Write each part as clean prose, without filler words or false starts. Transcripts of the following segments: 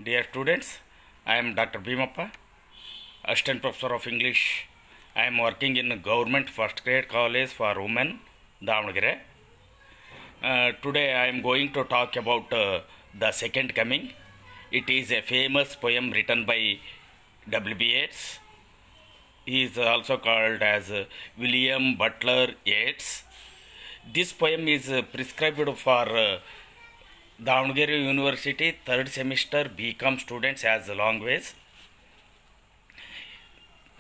Dear students, I am Dr. Bhimappa, Assistant Professor of English. I am working in Government First Grade College for Women, Davangere. Today I am going to talk about The Second Coming. It is a famous poem written by W.B. Yeats. He is also called as William Butler Yeats. This poem is prescribed for Davangere University third semester BCom students as language.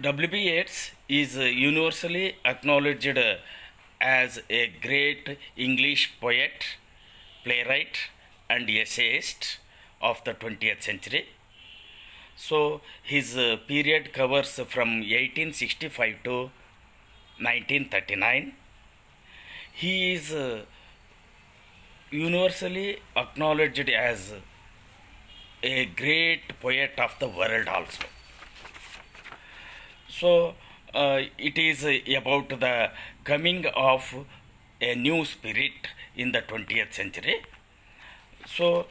W.B. Yeats is universally acknowledged as a great English poet, playwright, and essayist of the 20th century. So, his period covers from 1865 to 1939. He is universally acknowledged as a great poet of the world also. So it is about the coming of a new spirit in the 20th century. So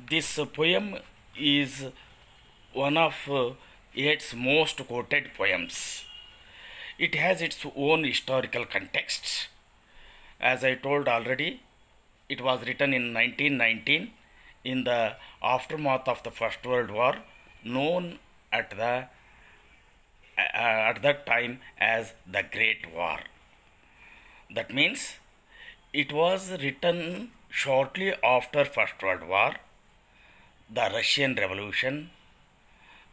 this poem is one of its most quoted poems. It has its own historical context. As I told already, it was written in 1919 in the aftermath of the First World War, known at that time as the Great War. That means it was written shortly after First World War, the Russian Revolution,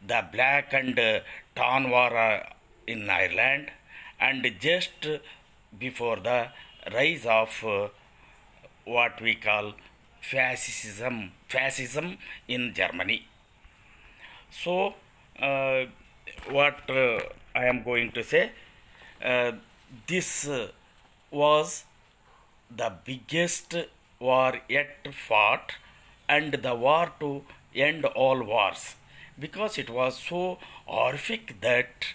the Black and Tan War in Ireland, and just before the rise of what we call fascism in Germany. So what I am going to say, this was the biggest war yet fought, and the war to end all wars, because it was so horrific that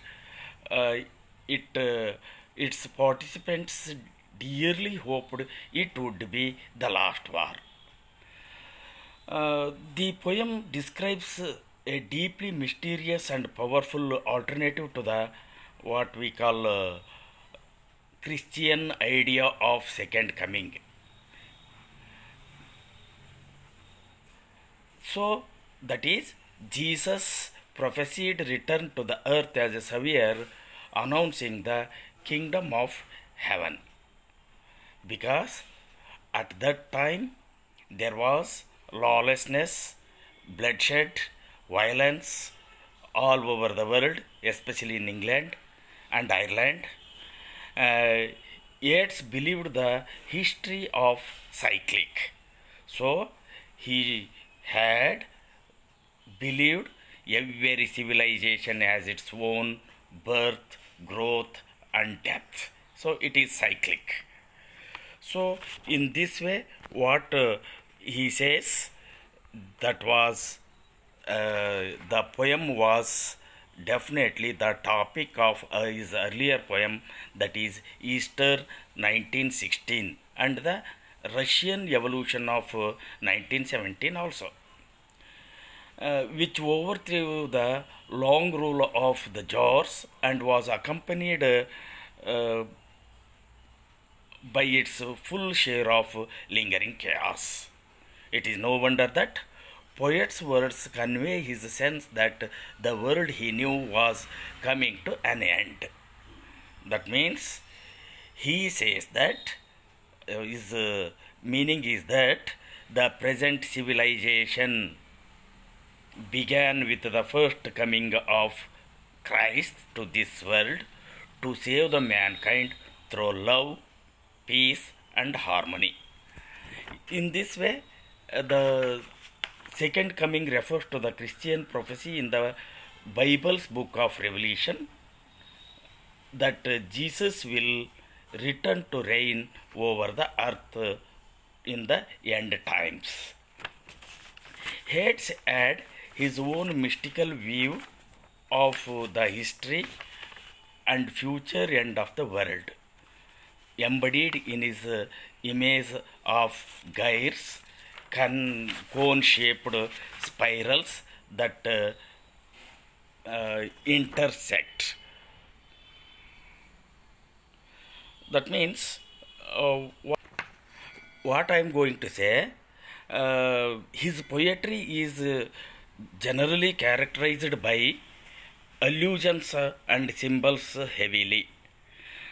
its participants dearly hoped it would be the last war. The poem describes a deeply mysterious and powerful alternative to the what we call Christian idea of second coming. So that is, Jesus prophesied return to the earth as a savior, announcing the kingdom of heaven. Because at that time there was lawlessness, bloodshed, violence all over the world, especially in England and Ireland. Yeats believed the history of cyclic. So he had believed every civilization has its own birth, growth, and death. So it is cyclic. So in this way, what he says, that was the poem was definitely the topic of his earlier poem, that is Easter 1916, and the Russian Revolution of 1917 also, which overthrew the long rule of the Tsars and was accompanied by its full share of lingering chaos. It is no wonder that poet's words convey his sense that the world he knew was coming to an end. That means he says that his meaning is that the present civilization began with the first coming of Christ to this world to save the mankind through love, peace, and harmony. In this way, the second coming refers to the Christian prophecy in the Bible's book of Revelation, that Jesus will return to reign over the earth in the end times. Yeats had his own mystical view of the history and future end of the world, embodied in his image of gyres cone shaped spirals that intersect. That means, what I am going to say, his poetry is generally characterized by allusions and symbols heavily.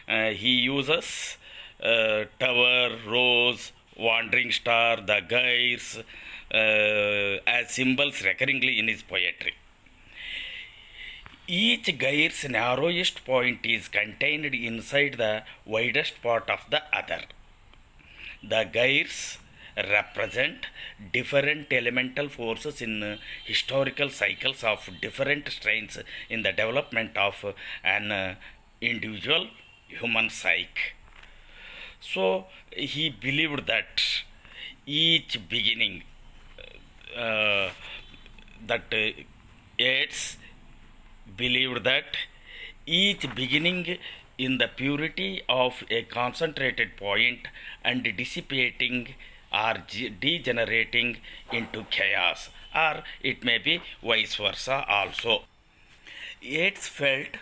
He uses tower, rose, wandering star, the gyres as symbols recurringly in his poetry. Each gyre's narrowest point is contained inside the widest part of the other. The gyres represent different elemental forces in historical cycles of different strains in the development of an individual human psyche. So he believed that each beginning that Yeats believed that each beginning in the purity of a concentrated point and dissipating or degenerating into chaos, or it may be vice versa also. Yeats felt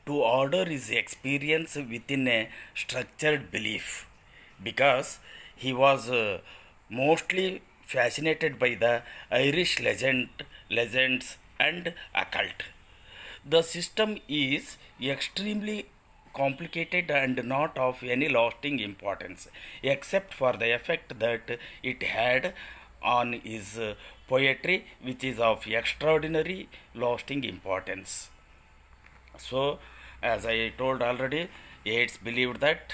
to order his experience within a structured belief because he was mostly fascinated by the Irish legends and occult. The system is extremely complicated and not of any lasting importance, except for the effect that it had on his poetry, which is of extraordinary lasting importance. So, as I told already, Yeats believed that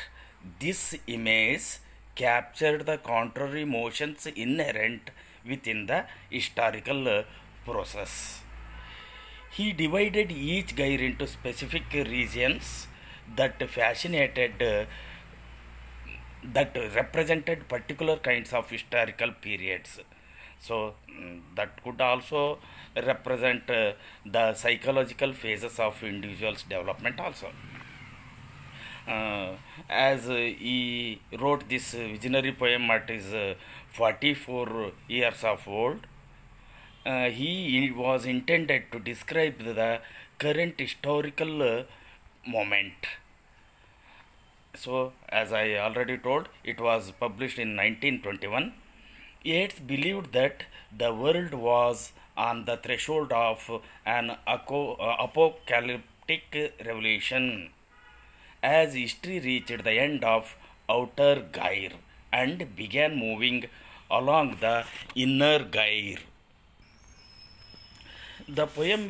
this image captured the contrary motions inherent within the historical process. He divided each gyre into specific regions that fascinated, that represented particular kinds of historical periods. So that could also represent the psychological phases of individuals' development also. As he wrote this visionary poem at his 44 years of old, he was intended to describe the current historical moment. So, as I already told, it was published in 1921. Yeats believed that the world was on the threshold of an apocalyptic revolution as history reached the end of outer gyre and began moving along the inner gyre. The poem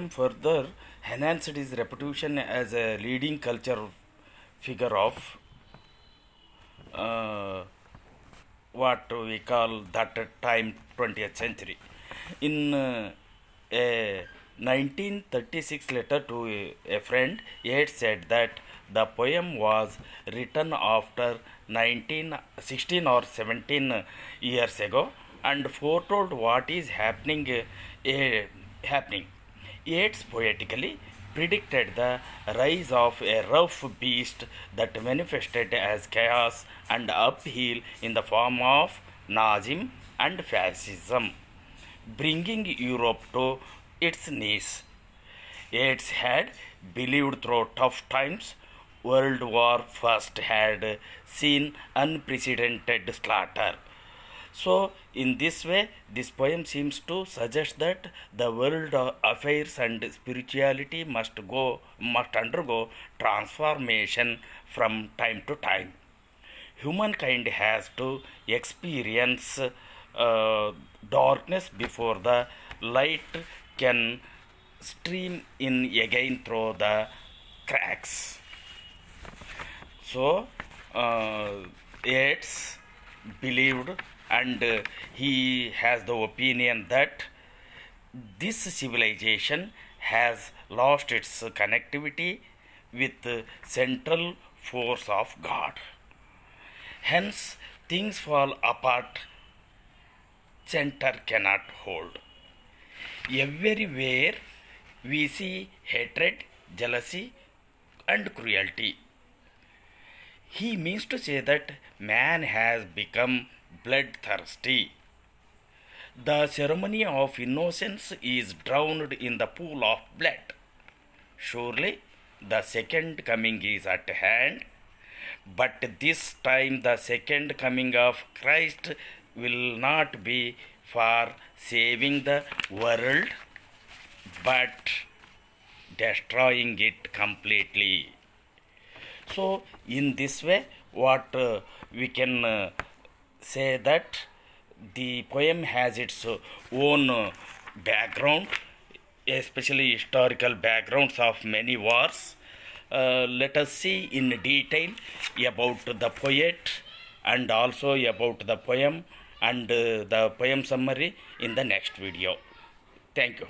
further enhanced his reputation as a leading culture figure of uh, what we call that time 20th century. In a 1936 letter to a friend, Yeats said that the poem was written after 1916 or 17 years ago and foretold what is happening. Yeats poetically predicted the rise of a rough beast that manifested as chaos and upheaval in the form of Nazism and fascism, bringing Europe to its knees. Yeats had believed through tough times. World War First had seen unprecedented slaughter. So, in this way, this poem seems to suggest that the world affairs and spirituality must undergo transformation from time to time. Humankind has to experience darkness before the light can stream in again through the cracks. So, Yeats believed and he has the opinion that this civilization has lost its connectivity with the central force of God. Hence, things fall apart, center cannot hold. Everywhere we see hatred, jealousy, and cruelty. He means to say that man has become bloodthirsty. The ceremony of innocence is drowned in the pool of blood. Surely the second coming is at hand, but this time the second coming of Christ will not be for saving the world but destroying it completely. So, in this way, what we can say that the poem has its own background, especially historical backgrounds of many wars. Let us see in detail about the poet and also about the poem and the poem summary in the next video. Thank you.